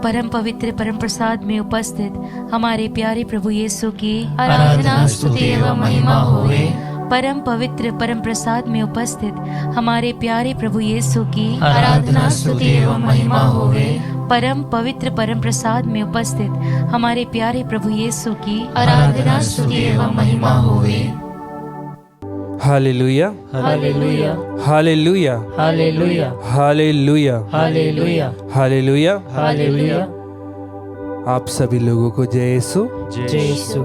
परम पवित्र परम प्रसाद में उपस्थित हमारे प्यारे प्रभु यीशु की आराधना स्तुति एवं महिमा होवे। परम पवित्र परम प्रसाद में उपस्थित हमारे प्यारे प्रभु यीशु की आराधना स्तुति एवं महिमा होवे। परम पवित्र परम प्रसाद में उपस्थित हमारे प्यारे प्रभु यीशु की आराधना स्तुति एवं महिमा होवे। Hallelujah hallelujah hallelujah hallelujah hallelujah hallelujah hallelujah. Hallelujah. आप सभी लोगों को जय यीशु। जय यीशु।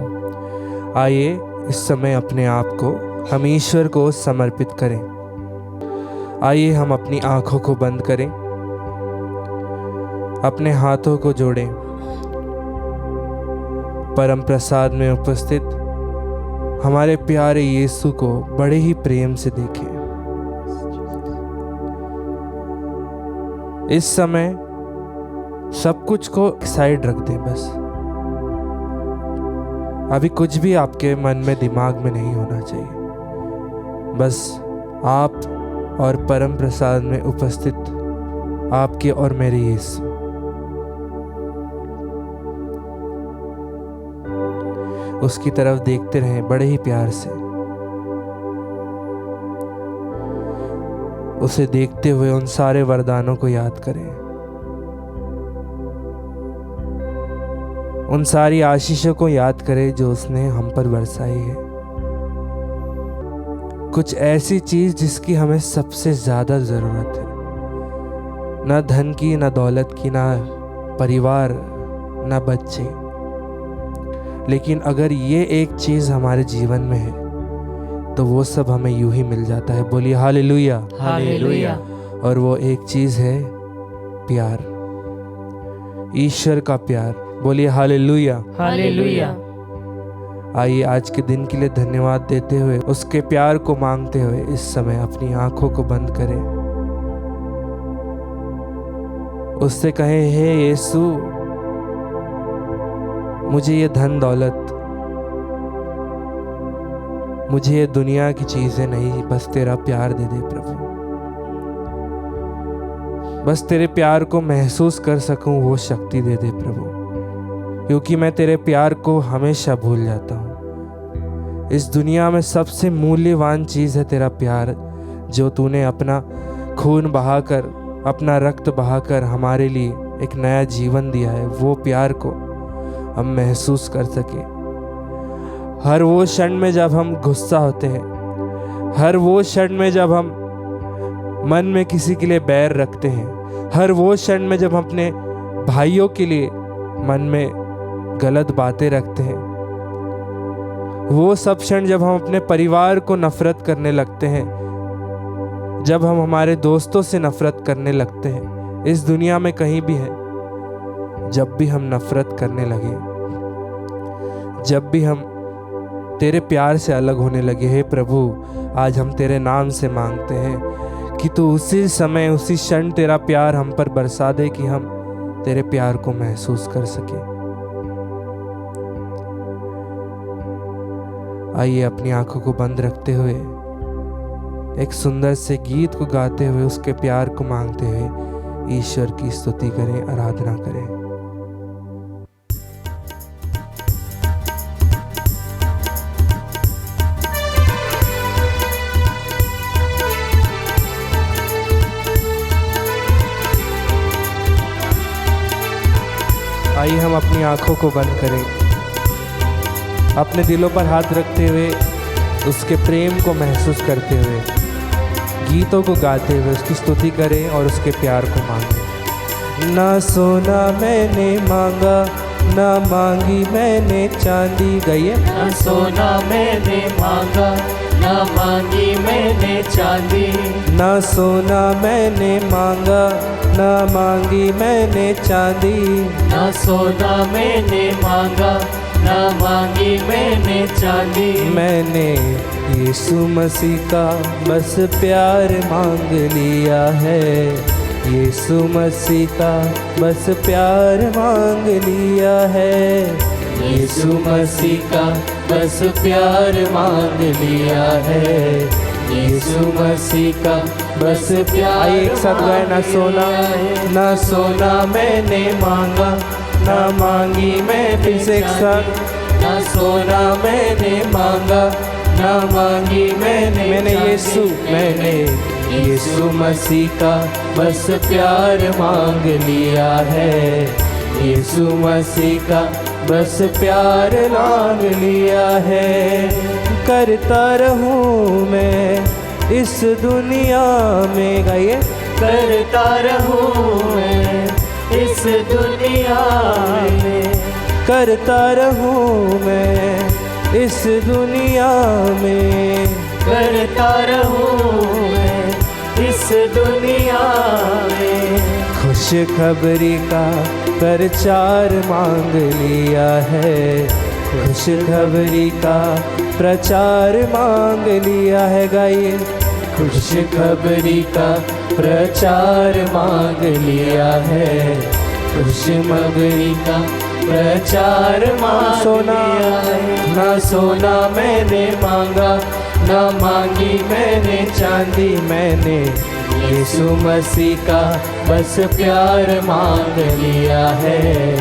आइए इस समय अपने आप को हम ईश्वर को समर्पित करें। आइए हम अपनी आंखों को बंद करें, अपने हाथों को जोड़ें, परम प्रसाद में उपस्थित हमारे प्यारे यीशु को बड़े ही प्रेम से देखें। इस समय सब कुछ को साइड रख दें। बस अभी कुछ भी आपके मन में दिमाग में नहीं होना चाहिए। बस आप और परम प्रसाद में उपस्थित आपके और मेरे यीशु। उसकी तरफ देखते रहें बड़े ही प्यार से। उसे देखते हुए उन सारे वरदानों को याद करें, उन सारी आशीषों को याद करें जो उसने हम पर बरसाई है। कुछ ऐसी चीज जिसकी हमें सबसे ज्यादा जरूरत है, ना धन की, ना दौलत की, ना परिवार, ना बच्चे, लेकिन अगर ये एक चीज हमारे जीवन में है तो वो सब हमें यूं ही मिल जाता है। बोलिए हालेलुया हालेलुया। और वो एक चीज है प्यार, ईश्वर का प्यार। बोलिए हालेलुया हालेलुया। आइए आज के दिन के लिए धन्यवाद देते हुए, उसके प्यार को मांगते हुए इस समय अपनी आंखों को बंद करें। उससे कहें, हे यीशु, मुझे ये धन दौलत, मुझे ये दुनिया की चीजें नहीं, बस तेरा प्यार दे दे प्रभु। बस तेरे प्यार को महसूस कर सकूं वो शक्ति दे दे प्रभु, क्योंकि मैं तेरे प्यार को हमेशा भूल जाता हूँ। इस दुनिया में सबसे मूल्यवान चीज है तेरा प्यार, जो तूने अपना खून बहाकर, अपना रक्त बहाकर हमारे लिए एक नया जीवन दिया है। वो प्यार को हम महसूस कर सके। हर वो क्षण में जब हम गुस्सा होते हैं, हर वो क्षण में जब हम मन में किसी के लिए बैर रखते हैं, हर वो क्षण में जब हम अपने भाइयों के लिए मन में गलत बातें रखते हैं, वो सब क्षण जब हम अपने परिवार को नफरत करने लगते हैं, जब हम हमारे दोस्तों से नफरत करने लगते हैं, इस दुनिया में कहीं भी है, जब भी हम नफरत करने लगे, जब भी हम तेरे प्यार से अलग होने लगे, हे प्रभु, आज हम तेरे नाम से मांगते हैं कि तू उसी समय, उसी क्षण तेरा प्यार हम पर बरसा दे कि हम तेरे प्यार को महसूस कर सके। आइए अपनी आंखों को बंद रखते हुए एक सुंदर से गीत को गाते हुए, उसके प्यार को मांगते हुए ईश्वर की स्तुति करें, आराधना करें। आइए हम अपनी आंखों को बंद करें, अपने दिलों पर हाथ रखते हुए उसके प्रेम को महसूस करते हुए, गीतों को गाते हुए उसकी स्तुति करें और उसके प्यार को मांगें। ना सोना मैंने मांगा, ना मांगी मैंने चांदी, गई ना सोना मैंने मांगा, ना मांगी मैंने चांदी। ना सोना मैंने मांगा, ना मांगी मैंने चांदी। ना सोना मैंने मांगा, ना मांगी मैंने चांदी। मैंने यीशु मसीह का बस प्यार मांग लिया है, यीशु मसीह का बस प्यार मांग लिया है, यीशु मसीह का बस प्यार मांग लिया है, यीशु मसीह का बस प्यार। आइए एक साथ गाएं। ना सोना ना सोना मैंने मांगा, ना मांगी मैं फिर से एक साथ। ना सोना मैंने मांगा, ना मांगी मैंने मैंने यीशु मसीह का बस प्यार मांग लिया है। यीशु मसीह का बस प्यार मांग लिया है। करता रहूं मैं इस दुनिया में, गाइए, करता रहूं मैं इस दुनिया में, करता रहूं मैं इस दुनिया में, करता रहूं मैं इस दुनिया में। खुश खबरी का प्रचार मांग लिया है। खुश खबरी का प्रचार मांग लिया है। गाइए, खुश खबरी का प्रचार मांग लिया है। खुश खबरी का प्रचार मांग लिया है। ना सोना मैंने मांगा, ना मांगी मैंने चांदी, मैंने यीशु मसीह का बस प्यार मांग लिया है।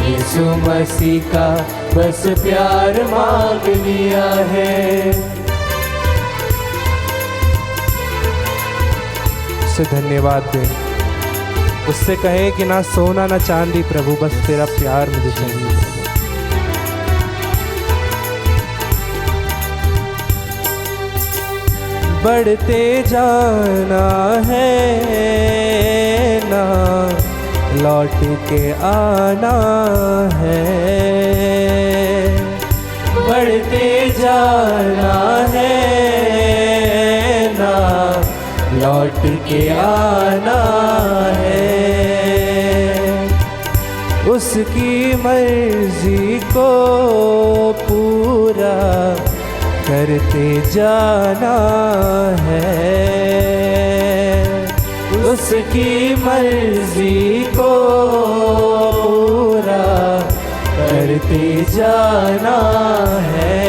यीशु मसीह का बस प्यार मांग लिया है। उससे धन्यवाद दें, उससे कहे कि ना सोना ना चांदी प्रभु, बस तेरा प्यार मुझे चाहिए। बढ़ते जाना है ना लौट के आना है। बढ़ते जाना है ना लौट के आना है। उसकी मर्जी को पूरा करते जाना है। उसकी मर्जी को पूरा करते जाना है।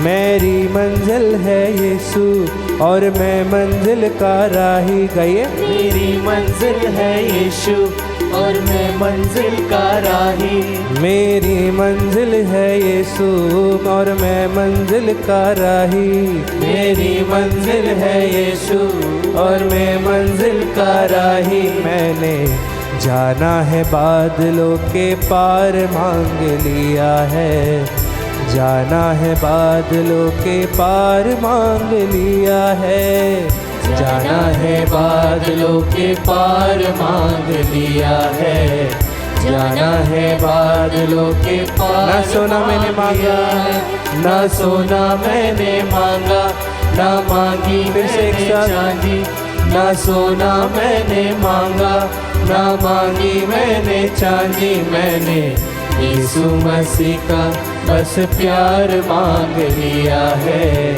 मेरी मंजिल है यीशु और मैं मंजिल का राही। गए, मेरी मंजिल है यीशु और मैं मंजिल का राही। मेरी मंजिल है यीशु और मैं मंजिल का राही। मेरी मंजिल है यीशु और मैं मंजिल का राही। मैंने जाना है बादलों के पार मांग लिया है। जाना है बादलों के पार मांग लिया है। जाना है बादलों के पार मांग लिया है। जाना है बादलों के पार। ना सोना मैंने मांगा, ना सोना मैंने मांगा, ना मांगी फिर से एक मैंने साथ। चांदी। ना सोना मैंने मांगा, ना मांगी मैंने चांदी, मैंने यीशु मसीह का बस प्यार मांग लिया है।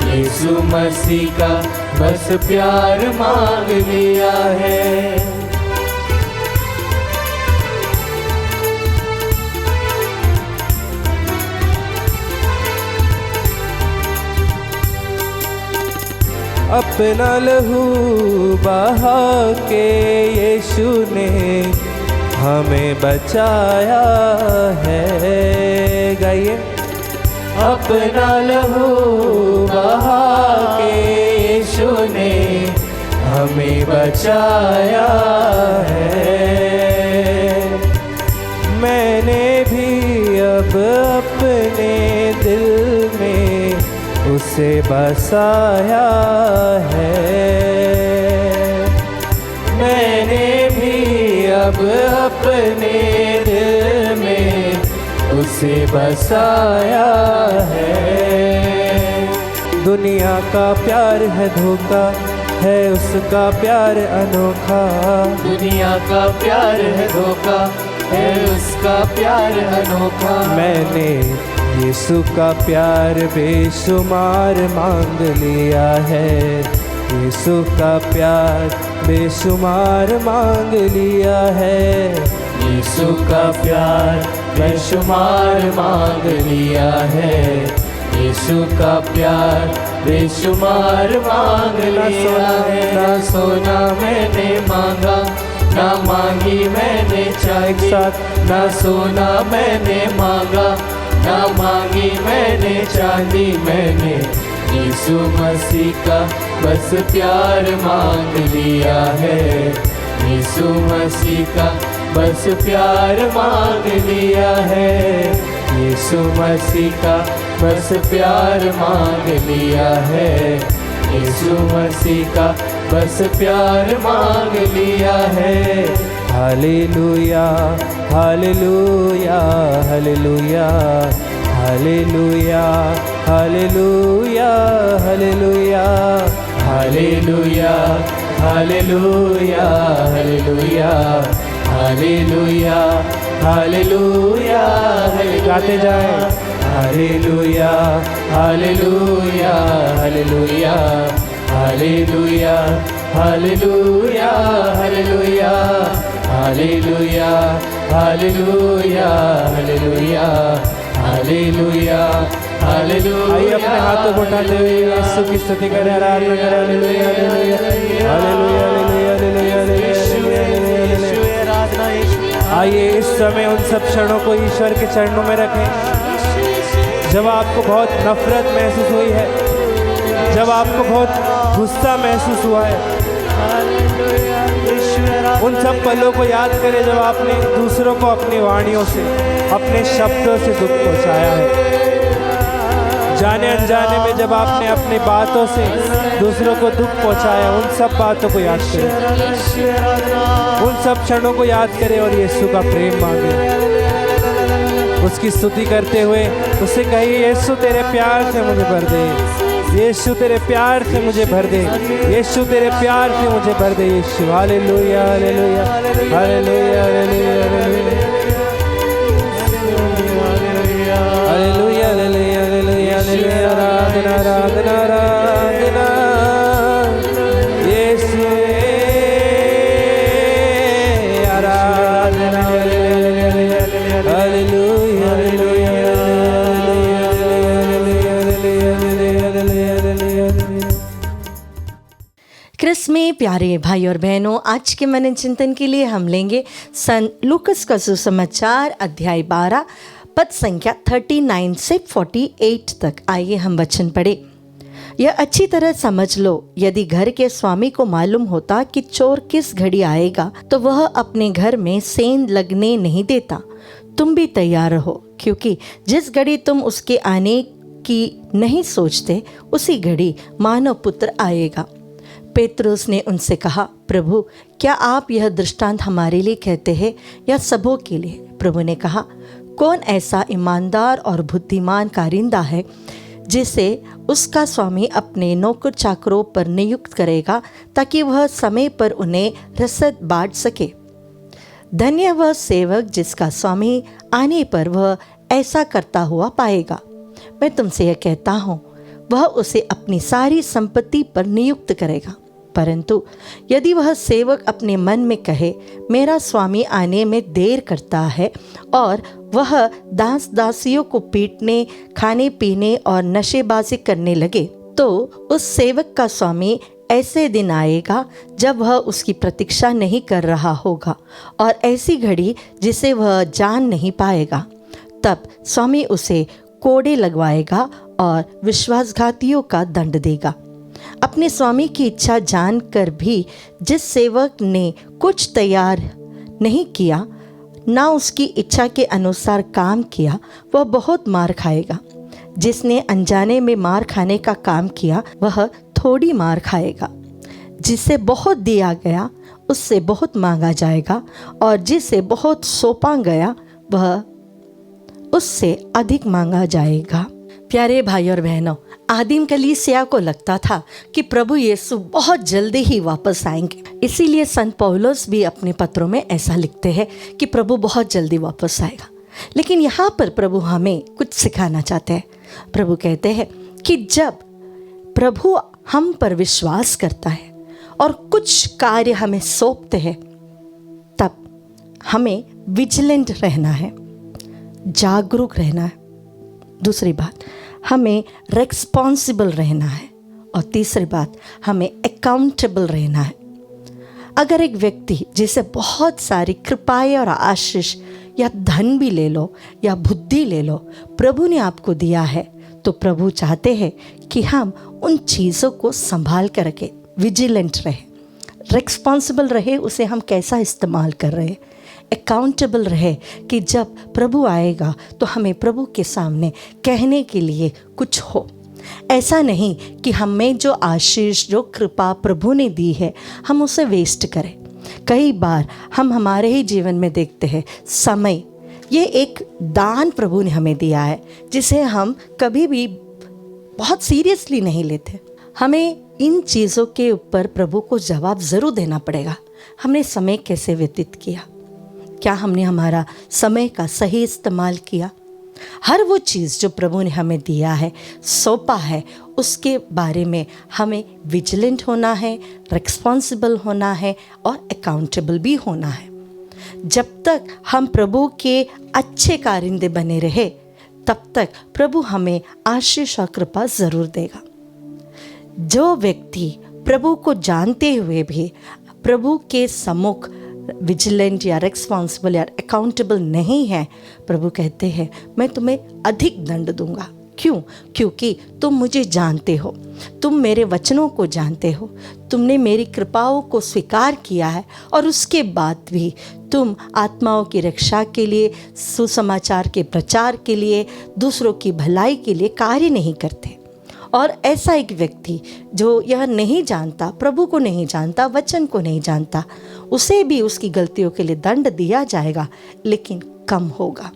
यीशु मसीह का बस प्यार मांग लिया है। अपना लहू बहा के यीशु ने हमें बचाया है। गाइए, अपना लहू बहा के यीशु ने हमें बचाया है। मैंने भी अब अपने दिल में उसे बसाया है। मैंने भी अब अपने दिल में उसे बसाया है। दुनिया का प्यार है धोखा, है उसका प्यार अनोखा। दुनिया का प्यार है धोखा, है उसका प्यार अनोखा। मैंने यीशु का प्यार बेशुमार मांग लिया है। यीशु का प्यार बेशुमार मांग लिया है। यीशु का प्यार बेशुमार मांग लिया है। यीशु का प्यार बेशुमार मांग लिया है। ना सोना मैंने मांगा, ना मांगी मैंने चांदी, ना सोना मैंने मांगा, ना मांगी मैंने चांदी। मैंने यीशु मसीह का बस प्यार मांग लिया है। यीशु मसीह का बस प्यार मांग लिया है। यीशु मसीह का बस प्यार मांग लिया है। यीशु मसीह का बस प्यार मांग लिया है। Hallelujah hallelujah hallelujah hallelujah hallelujah hallelujah hallelujah hallelujah hallelujah hallelujah hallelujah. गाते जाए hallelujah hallelujah hallelujah hallelujah hallelujah hallelujah hallelujah hallelujah hallelujah hallelujah hallelujah. आइए अपने हाथों को उठाते हुए यीशु की स्तुति करें, आराधना करें। Hallelujah hallelujah hallelujah hallelujah hallelujah. आइए इस समय उन सब क्षणों को ईश्वर के चरणों में रखें जब आपको बहुत नफरत महसूस हुई है, जब आपको बहुत गुस्सा महसूस हुआ है। उन सब पलों को याद करें जब आपने दूसरों को अपनी वाणियों से, अपने शब्दों से दुख पहुंचाया है। जाने अनजाने में जब आपने अपनी बातों से दूसरों को दुख पहुंचाया, उन सब बातों को याद करें, उन सब क्षणों को याद करें और यीशु का प्रेम मांगे। उसकी स्तुति करते हुए उससे कहिए, यीशु तेरे प्यार से मुझे भर दे, यीशु तेरे प्यार से मुझे भर दे, यीशु तेरे प्यार से मुझे भर दे। Yeshu hallelujah hallelujah hallelujah hallelujah hallelujah hallelujah hallelujah. आराधना आराधना आराधना यीशु आराधना हालेलुया हालेलुया हालेलुया। क्रिस में प्यारे भाई और बहनों, आज के मन चिंतन के लिए हम लेंगे संत लूकस का सुसमाचार अध्याय 12 पद संख्या 39 से 48 तक। आइए हम वचन पढ़े। यह अच्छी तरह समझ लो, यदि घर के स्वामी को मालूम होता कि चोर किस घड़ी आएगा तो वह अपने घर में सेंध लगने नहीं देता। तुम भी तैयार रहो, क्योंकि जिस घड़ी तुम उसके आने की नहीं सोचते उसी घड़ी मानव पुत्र आएगा। पेतरुस ने उनसे कहा, प्रभु क्या आप यह दृष्टांत हमारे लिए कहते हैं या सबों के लिए? प्रभु ने कहा, कौन ऐसा ईमानदार और बुद्धिमान कारिंदा है जिसे उसका स्वामी अपने नौकर चाकरों पर नियुक्त करेगा ताकि वह समय पर उन्हें रसद बांट सके। धन्य वह सेवक जिसका स्वामी आने पर वह ऐसा करता हुआ पाएगा। मैं तुमसे यह कहता हूँ, वह उसे अपनी सारी संपत्ति पर नियुक्त करेगा। परंतु यदि वह सेवक अपने मन में कहे, मेरा स्वामी आने में देर करता है, और वह दास दासियों को पीटने, खाने पीने और नशेबाजी करने लगे, तो उस सेवक का स्वामी ऐसे दिन आएगा जब वह उसकी प्रतीक्षा नहीं कर रहा होगा, और ऐसी घड़ी जिसे वह जान नहीं पाएगा। तब स्वामी उसे कोड़े लगवाएगा और विश्वासघातियों का दंड देगा। अपने स्वामी की इच्छा जानकर भी जिस सेवक ने कुछ तैयार नहीं किया, ना उसकी इच्छा के अनुसार काम किया, वह बहुत मार खाएगा। जिसने अनजाने में मार खाने का काम किया, वह थोड़ी मार खाएगा। जिसे बहुत दिया गया उससे बहुत मांगा जाएगा, और जिसे बहुत सौंपा गया वह उससे अधिक मांगा जाएगा। प्यारे भाई और बहनों, आदिम कलीसिया को लगता था कि प्रभु यीशु बहुत जल्दी ही वापस आएंगे। इसीलिए संत पौलुस भी अपने पत्रों में ऐसा लिखते हैं कि प्रभु बहुत जल्दी वापस आएगा। लेकिन यहाँ पर प्रभु हमें कुछ सिखाना चाहते हैं। प्रभु कहते हैं कि जब प्रभु हम पर विश्वास करता है और कुछ कार्य हमें सौंपते हैं, तब हमें विजिलेंट रहना है, जागरूक रहना है। दूसरी बात, हमें रिस्पॉन्सिबल रहना है और तीसरी बात हमें अकाउंटेबल रहना है। अगर एक व्यक्ति जिसे बहुत सारी कृपाएं और आशीष या धन भी ले लो या बुद्धि ले लो प्रभु ने आपको दिया है, तो प्रभु चाहते हैं कि हम उन चीज़ों को संभाल कर रखें, विजिलेंट रहे, रिस्पॉन्सिबल रहे, उसे हम कैसा इस्तेमाल कर रहे हैं, अकाउंटेबल रहे कि जब प्रभु आएगा तो हमें प्रभु के सामने कहने के लिए कुछ हो। ऐसा नहीं कि हमें जो आशीष जो कृपा प्रभु ने दी है हम उसे वेस्ट करें। कई बार हम हमारे ही जीवन में देखते हैं समय, ये एक दान प्रभु ने हमें दिया है जिसे हम कभी भी बहुत सीरियसली नहीं लेते। हमें इन चीज़ों के ऊपर प्रभु को जवाब ज़रूर देना पड़ेगा। हमने समय कैसे व्यतीत किया, क्या हमने हमारा समय का सही इस्तेमाल किया। हर वो चीज़ जो प्रभु ने हमें दिया है, सौंपा है, उसके बारे में हमें विजिलेंट होना है, रिस्पॉन्सिबल होना है और अकाउंटेबल भी होना है। जब तक हम प्रभु के अच्छे कारिंदे बने रहे तब तक प्रभु हमें आशीष और कृपा ज़रूर देगा। जो व्यक्ति प्रभु को जानते हुए भी प्रभु के सम्मुख विजिलेंट या रिस्पॉन्सिबल या अकाउंटेबल नहीं है, प्रभु कहते हैं मैं तुम्हें अधिक दंड दूंगा। क्यों? क्योंकि तुम मुझे जानते हो, तुम मेरे वचनों को जानते हो, तुमने मेरी कृपाओं को स्वीकार किया है और उसके बाद भी तुम आत्माओं की रक्षा के लिए, सुसमाचार के प्रचार के लिए, दूसरों की भलाई के लिए कार्य नहीं करते। और ऐसा एक व्यक्ति जो यह नहीं जानता, प्रभु को नहीं जानता, वचन को नहीं जानता, उसे भी उसकी गलतियों के लिए दंड दिया जाएगा लेकिन कम होगा।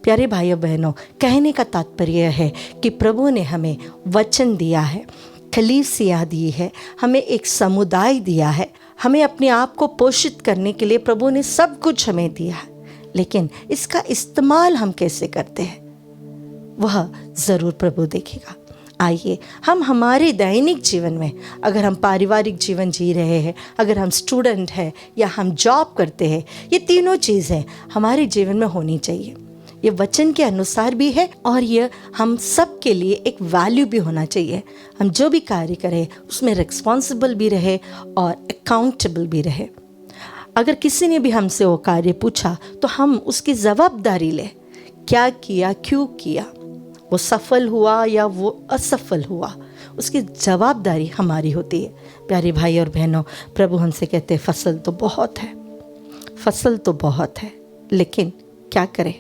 प्यारे भाइयों बहनों, कहने का तात्पर्य है कि प्रभु ने हमें वचन दिया है, कलीसिया दी है, हमें एक समुदाय दिया है, हमें अपने आप को पोषित करने के लिए प्रभु ने सब कुछ हमें दिया है, लेकिन इसका इस्तेमाल हम कैसे करते हैं वह ज़रूर प्रभु देखेगा। आइए हम हमारे दैनिक जीवन में, अगर हम पारिवारिक जीवन जी रहे हैं, अगर हम स्टूडेंट हैं या हम जॉब करते हैं, ये तीनों चीज़ें हमारे जीवन में होनी चाहिए। ये वचन के अनुसार भी है और ये हम सब के लिए एक वैल्यू भी होना चाहिए। हम जो भी कार्य करें उसमें रिस्पॉन्सिबल भी रहे और अकाउंटेबल भी रहे। अगर किसी ने भी हमसे वो कार्य पूछा तो हम उसकी जवाबदारी लें, क्या किया, क्यों किया, वो सफल हुआ या वो असफल हुआ, उसकी जवाबदारी हमारी होती है। प्यारे भाई और बहनों, प्रभु हमसे कहते हैं फसल तो बहुत है, फसल तो बहुत है, लेकिन क्या करें,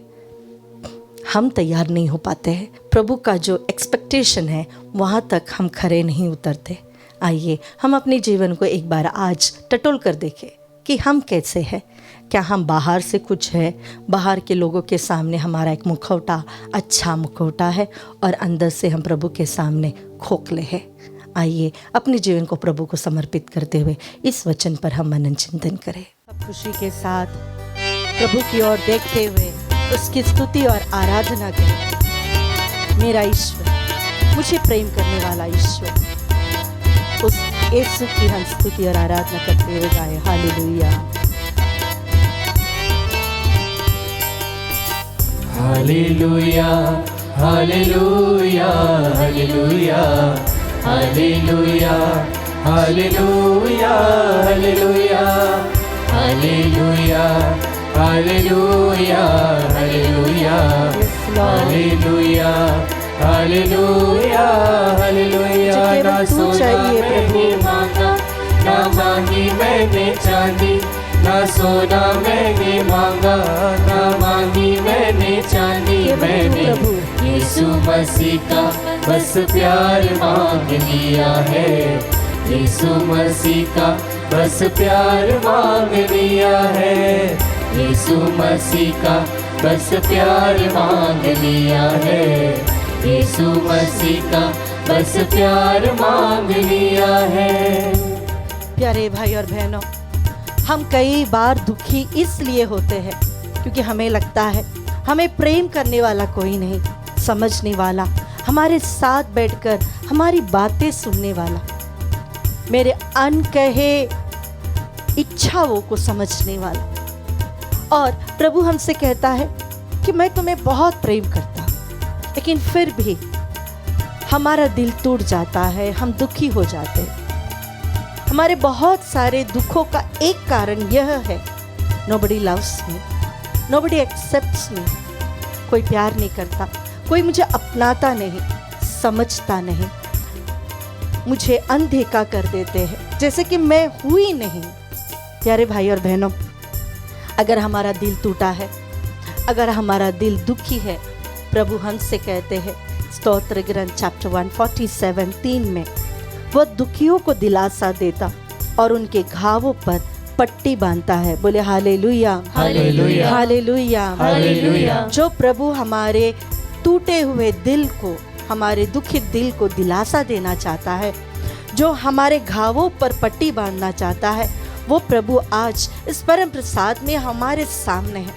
हम तैयार नहीं हो पाते हैं। प्रभु का जो एक्सपेक्टेशन है वहाँ तक हम खरे नहीं उतरते। आइए हम अपने जीवन को एक बार आज टटोल कर देखें कि हम कैसे हैं। क्या हम बाहर से कुछ है, बाहर के लोगों के सामने हमारा एक मुखौटा, अच्छा मुखौटा है, और अंदर से हम प्रभु के सामने खोखले हैं। आइए अपने जीवन को प्रभु को समर्पित करते हुए इस वचन पर हम मनन चिंतन करें। सब खुशी के साथ प्रभु की ओर देखते हुए उसकी स्तुति और आराधना करें। मेरा ईश्वर, मुझे प्रेम करने वाला ईश्वर, उस यीशु की हम स्तुति और आराधना करते हुए गाए hallelujah. Hallelujah hallelujah hallelujah hallelujah hallelujah hallelujah hallelujah hallelujah hallelujah hallelujah hallelujah hallelujah. ना सोना मैंने मांगा, ना मांगी मैंने चांदी, ना सोना मैंने मांगा, ना मांगी मैंने चांदी, मैंने यीशु मसीह का बस प्यार मांग लिया है। यीशु मसीह का बस प्यार मांग लिया है। यीशु मसीह का बस प्यार मांग लिया है। यीशु मसीह का बस प्यार मांग लिया है। प्यारे भाई और बहनों, हम कई बार दुखी इसलिए होते हैं क्योंकि हमें लगता है हमें प्रेम करने वाला कोई नहीं, समझने वाला, हमारे साथ बैठकर हमारी बातें सुनने वाला, मेरे अनकहे इच्छाओं को समझने वाला। और प्रभु हमसे कहता है कि मैं तुम्हें बहुत प्रेम करता हूँ, लेकिन फिर भी हमारा दिल टूट जाता है, हम दुखी हो जाते हैं। हमारे बहुत सारे दुखों का एक कारण यह है, nobody loves me, nobody accepts me. कोई प्यार नहीं करता, कोई मुझे अपनाता नहीं, समझता नहीं, मुझे अनदेखा कर देते हैं जैसे कि मैं हुई नहीं। प्यारे भाई और बहनों, अगर हमारा दिल टूटा है, अगर हमारा दिल दुखी है, प्रभु हमसे कहते हैं स्तोत्र ग्रंथ चैप्टर 147:3 में, वह दुखियों को दिलासा देता और उनके घावों पर पट्टी बांधता है। बोले हालेलुया, हालेलुया, हालेलुया, हालेलुया। जो प्रभु हमारे टूटे हुए दिल को, हमारे दुखित दिल को दिलासा देना चाहता है, जो हमारे घावों पर पट्टी बांधना चाहता है, वो प्रभु आज इस परम प्रसाद में हमारे सामने है।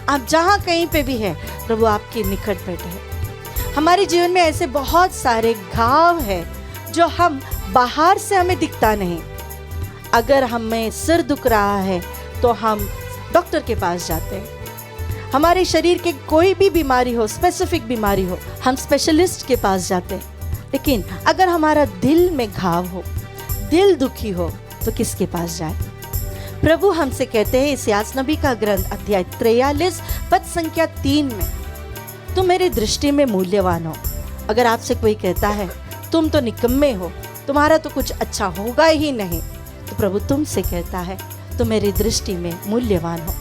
आप जहाँ कहीं पे भी है, प्रभु आपके निकट बैठे हैं। हमारे जीवन में ऐसे बहुत सारे घाव है जो हम बाहर से हमें दिखता नहीं। अगर हमें सिर दुख रहा है तो हम डॉक्टर के पास जाते हैं। हमारे शरीर के कोई भी बीमारी हो, स्पेसिफिक बीमारी हो, हम स्पेशलिस्ट के पास जाते हैं। लेकिन अगर हमारा दिल में घाव हो, दिल दुखी हो, तो किसके पास जाए? प्रभु हमसे कहते हैं इसायास नबी का ग्रंथ अध्याय 43 पद संख्या 3 में, तुम मेरी दृष्टि में मूल्यवान हो। अगर आपसे कोई कहता है तुम तो निकम्मे हो, तुम्हारा तो कुछ अच्छा होगा ही नहीं, तो प्रभु तुमसे कहता है तुम मेरी दृष्टि में मूल्यवान हो।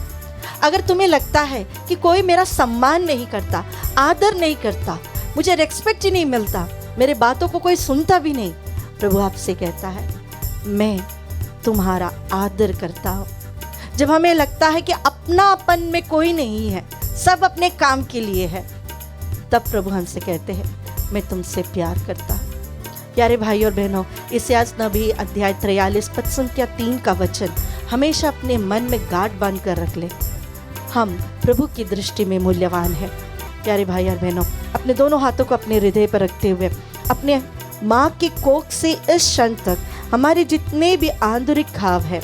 अगर तुम्हें लगता है कि कोई मेरा सम्मान नहीं करता, आदर नहीं करता, मुझे रेस्पेक्ट ही नहीं मिलता, मेरे बातों को कोई सुनता भी नहीं, प्रभु आपसे कहता है मैं तुम्हारा आदर करता हूँ। जब हमें लगता है कि अपनापन में कोई नहीं है, सब अपने काम के लिए है, तब प्रभु हमसे कहते हैं मैं तुमसे प्यार करता हूँ। प्यारे भाई और बहनों, इसायास नबी अध्याय 43 पद संख्या 3 का वचन हमेशा अपने मन में गांठ बांध कर रख ले। हम प्रभु की दृष्टि में मूल्यवान है। प्यारे भाई और बहनों, अपने दोनों हाथों को अपने हृदय पर रखते हुए, अपने माँ की कोख से इस क्षण तक हमारे जितने भी आंतरिक घाव है,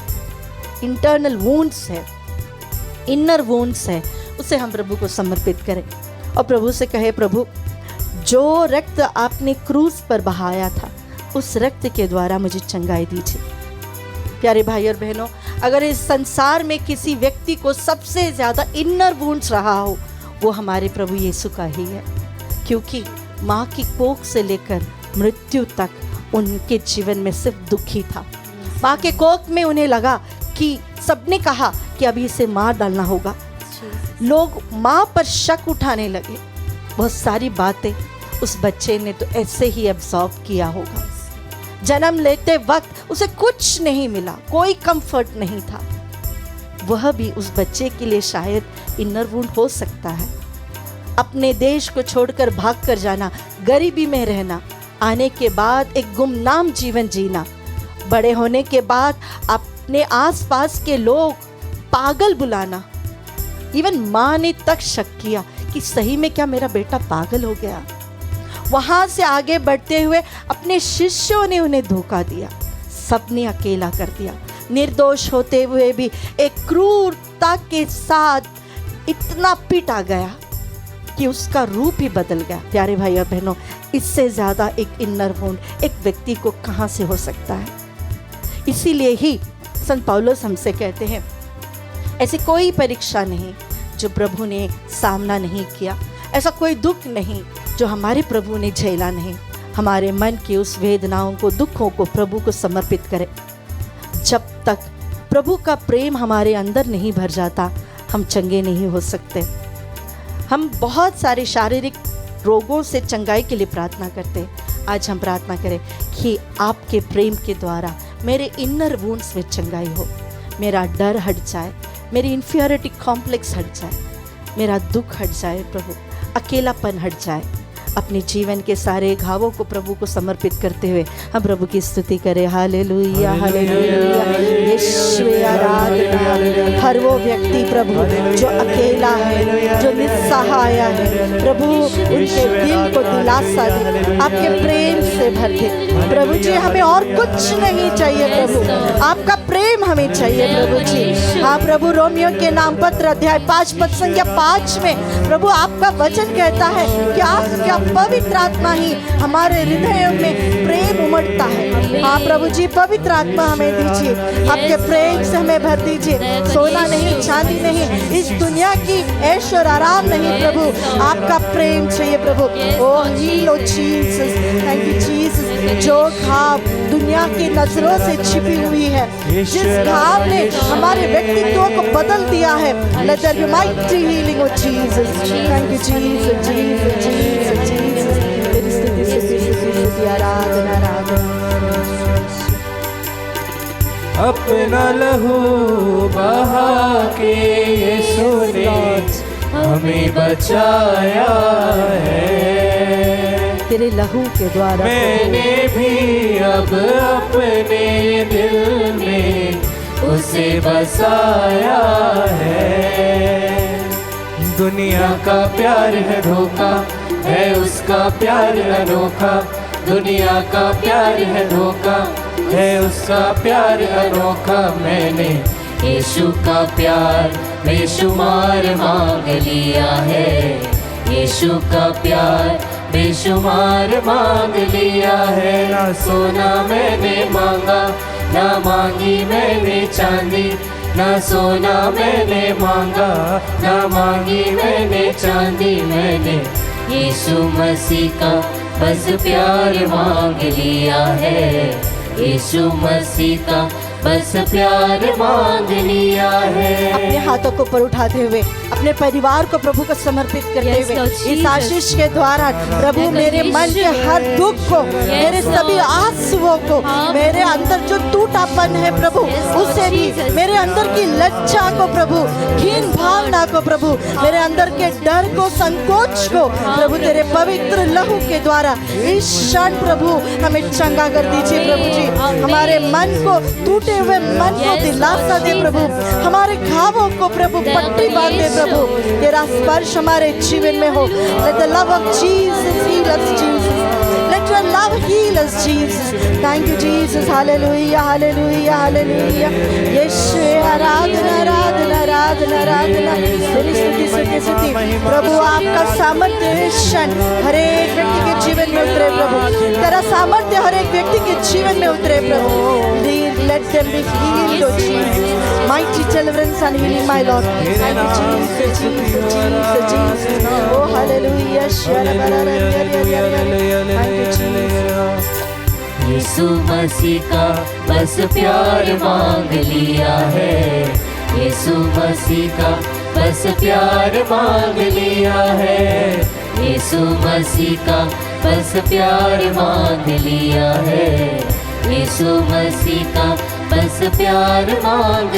इंटरनल वुंड्स है, इनर वुंड्स है, उसे हम प्रभु को समर्पित करें और प्रभु से कहे प्रभु जो रक्त आपने क्रूस पर बहाया था, उस रक्त के द्वारा मुझे चंगाई दीजिए। प्यारे भाई और बहनों, अगर इस संसार में किसी व्यक्ति को सबसे ज़्यादा इनर वुंड्स रहा हो, वो हमारे प्रभु यीशु का ही है, क्योंकि माँ की कोख से लेकर मृत्यु तक उनके जीवन में सिर्फ दुख ही था। माँ के कोख में उन्हें लगा कि सबने कहा कि अभी इसे मार डालना होगा, लोग माँ पर शक उठाने लगे। बहुत सारी बातें उस बच्चे ने तो ऐसे ही एब्जॉर्ब किया होगा। जन्म लेते वक्त उसे कुछ नहीं मिला, कोई कंफर्ट नहीं था। वह भी उस बच्चे के लिए शायद इनर वुंड हो सकता है। अपने देश को छोड़कर भाग कर जाना, गरीबी में रहना, आने के बाद एक गुमनाम जीवन जीना, बड़े होने के बाद अपने आसपास के लोग पागल बुलाना। इवन माँ ने तक शक किया कि सही में क्या मेरा बेटा पागल हो गया। वहाँ से आगे बढ़ते हुए अपने शिष्यों ने उन्हें धोखा दिया, सबने अकेला कर दिया। निर्दोष होते हुए भी एक क्रूरता के साथ इतना पीटा गया कि उसका रूप ही बदल गया। प्यारे भाई और बहनों, इससे ज़्यादा एक इनर वुंड एक व्यक्ति को कहाँ से हो सकता है? इसीलिए ही संत पौलुस हमसे कहते हैं ऐसी कोई परीक्षा नहीं जो प्रभु ने सामना नहीं किया, ऐसा कोई दुख नहीं जो हमारे प्रभु ने झेला नहीं। हमारे मन की उस वेदनाओं को, दुखों को प्रभु को समर्पित करें। जब तक प्रभु का प्रेम हमारे अंदर नहीं भर जाता, हम चंगे नहीं हो सकते। हम बहुत सारे शारीरिक रोगों से चंगाई के लिए प्रार्थना करते हैं। आज हम प्रार्थना करें कि आपके प्रेम के द्वारा मेरे इनर वुंड्स में चंगाई हो, मेरा डर हट जाए, मेरी इन्फीरियरिटी कॉम्प्लेक्स हट जाए, मेरा दुख हट जाए, प्रभु अकेलापन हट जाए। अपने जीवन के सारे घावों को प्रभु को समर्पित करते हुए हम प्रभु की स्तुति करें। हालेलुया, हालेलुया, यीशु आराधना। हर वो व्यक्ति प्रभु जो अकेला है, जो निस्सहाय है, प्रभु उनके दिल को दिलासा दे, आपके प्रेम से भर दे। प्रभु जी, हमें और कुछ नहीं चाहिए प्रभु, आपका प्रेम हमें चाहिए प्रभु जी। हाँ प्रभु, रोमियो के नाम पत्र अध्याय 5 पद संख्या 5 में प्रभु आपका वचन कहता है कि आपका पवित्र आत्मा ही हमारे हृदय में प्रेम उमड़ता है। हाँ प्रभु जी, पवित्र आत्मा हमें दीजिए, आपके प्रेम से हमें भर दीजिए। सोना नहीं, चांदी नहीं, इस दुनिया की ऐश और आराम नहीं प्रभु, आपका प्रेम चाहिए प्रभु। Oh hello Jesus, thank you Jesus. जो घाव दुनिया की नजरों से छिपी हुई है, जिस घाव ने हमारे व्यक्तित्व को बदल दिया है, let there be mighty healing of Jesus. Thank you Jesus, Jesus, Jesus, Jesus. तेरी स्तुति, स्तुति, स्तुति, आराधना, आराधना। अपना लहू बहा के यीशु ने हमें बचाया है। तेरे लहू के द्वारा मैंने भी अब अपने दिल में उसे बसाया है। दुनिया का प्यार है धोखा, है उसका प्यार अनोखा। दुनिया का प्यार है धोखा, है उसका प्यार अनोखा। मैंने यीशु का प्यार बेशुमार मांग लिया है। यीशु का प्यार बेशुमार मांग लिया है। ना सोना मैंने मांगा, ना मांगी मैंने चांदी। ना सोना मैंने मांगा, ना मांगी मैंने चांदी। मैंने यीशु मसीह का बस प्यार मांग लिया है। यीशु मसीह का बस प्यार मांग लिया है। अपने हाथों को ऊपर उठाते हुए अपने परिवार को प्रभु को समर्पित करते हुए इस आशीष के द्वारा प्रभु मेरे मन के हर दुख को, मेरे सभी आंसुओं को, मेरे अंदर जो टूटापन है प्रभु उसे भी, मेरे अंदर की लज्जा को प्रभु, हीन भावना को प्रभु, मेरे अंदर के डर को, संकोच को प्रभु तेरे पवित्र लहू के द्वारा इस क्षण प्रभु हमें चंगा कर दीजिए प्रभु जी। हमारे मन को, टूटे हुए मन को दिलासा दे प्रभु, हमारे घावों को प्रभु पट्टी बांध दे प्रभु। तेरा स्पर्श हमारे जीवन में हो। Let the love of Jesus heal us, Jesus. Let your love heal us, Jesus. Thank you, Jesus. Hallelujah, hallelujah, hallelujah. यीशु आराधना, आराधना, आराधना, आराधना। तेरी स्तुति, स्तुति, स्तुति। प्रभु आपका सामर्थ्य इस क्षण हर एक व्यक्ति के जीवन में उतरे प्रभु। तेरा सामर्थ्य हर एक व्यक्ति के जीवन में उतरे प्रभु। Let them be healed, oh Jesus. Mighty deliverance and healing, my Lord. Thank you, Jesus, Jesus, Jesus, Jesus. Oh, hallelujah. Thank you, Jesus. यीशु मसीह का बस प्यार मांग लिया है। यीशु मसीह का बस प्यार मांग लिया है। यीशु मसीह का बस प्यार मांग लिया है। यीशु मसीह का बस प्यार मांग